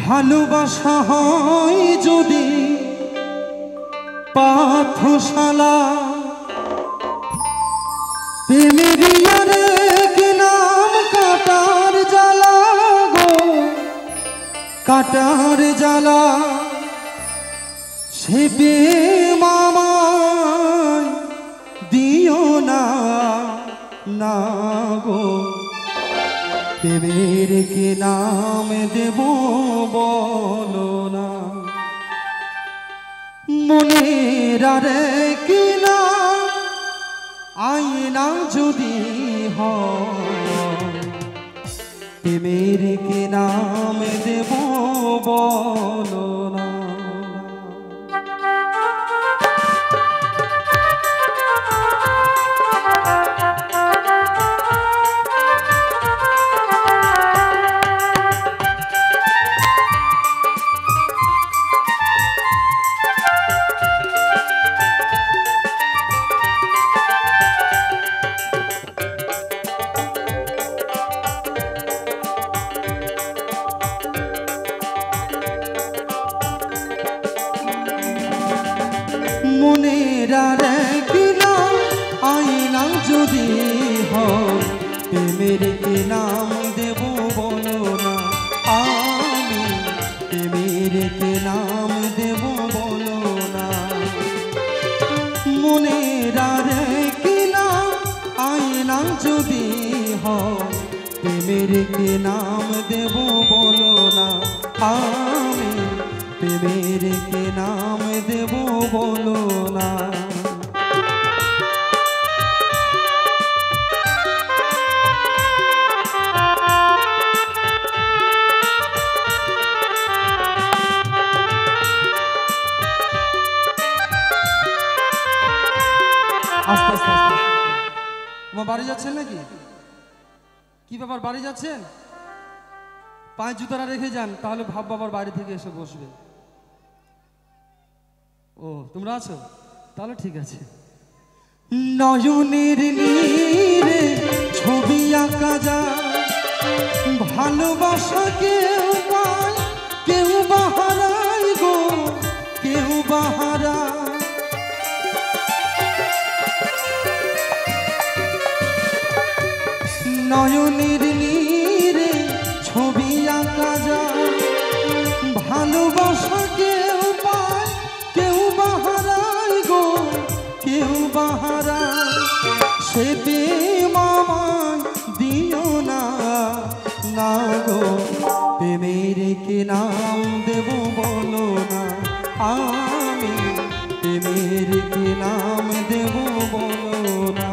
ভালোবাসা হয় যদি পাঠশালা, প্রেমের কি নাম কাটার জ্বালা গো, কাটার জ্বালা। সে প্রেম আমায় দিও না না গো, প্রেমের কি নাম দেব বলো না। মনের আরে কি নাম আয়না যদি হয়, প্রেমের কি নাম দেব বলো না। মনের আরে কি নাম আয়না যদি হয়, প্রেমের কি নাম দেব বলো না। আমি প্রেমের কি নাম দেব বলো না। মনের আরে কি নাম আয়না যদি হয়, প্রেমের কি নাম দেব বলো না। আমি প্রেমের কি নাম দেব বলো না। আস্তে আস্তে আস্তে। তোমার বাড়ি যাচ্ছেন নাকি? কি ব্যাপার, বাড়ি যাচ্ছেন? পায়ে জুতারা রেখে যান, তাহলে ভাব বাবার বাড়ি থেকে এসে বসবে। ও তোমরা আছো, তাহলে ঠিক আছে। নয়নের নীরে ছবি আঁকা যায়, ভালোবাসা কেউ পায় কেউ বাহারায় গো, কেউ বাহারায়। নয়নের নীরে ছবি আঁকা যায়, ভালোবাসা কেউ পায় কেউ বাহারায় গো, কেউ বাহারায়। সে প্রেম আমায় দিও না না গো, প্রেমের কি নাম দেব বলো না। আমি প্রেমের কি নাম দেব বলো না।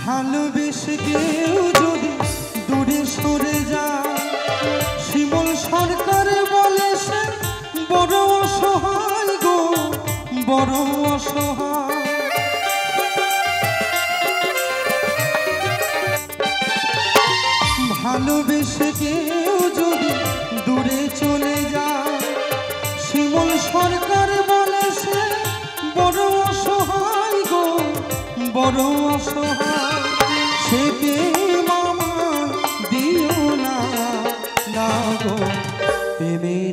ভালোবেসে কেউ যদি দূরে সরে যায়, শিমুল সরকার বলে সে বড় অসহায় গো, বড় অসহায়। ভালোবেসে কেউ যদি দূরে চলে যায়, শিমুল সরকার বলে সে বড় অসহায় গো, বড় অসহায়। সে প্রেম আমায় দিও না না গো, প্রেমের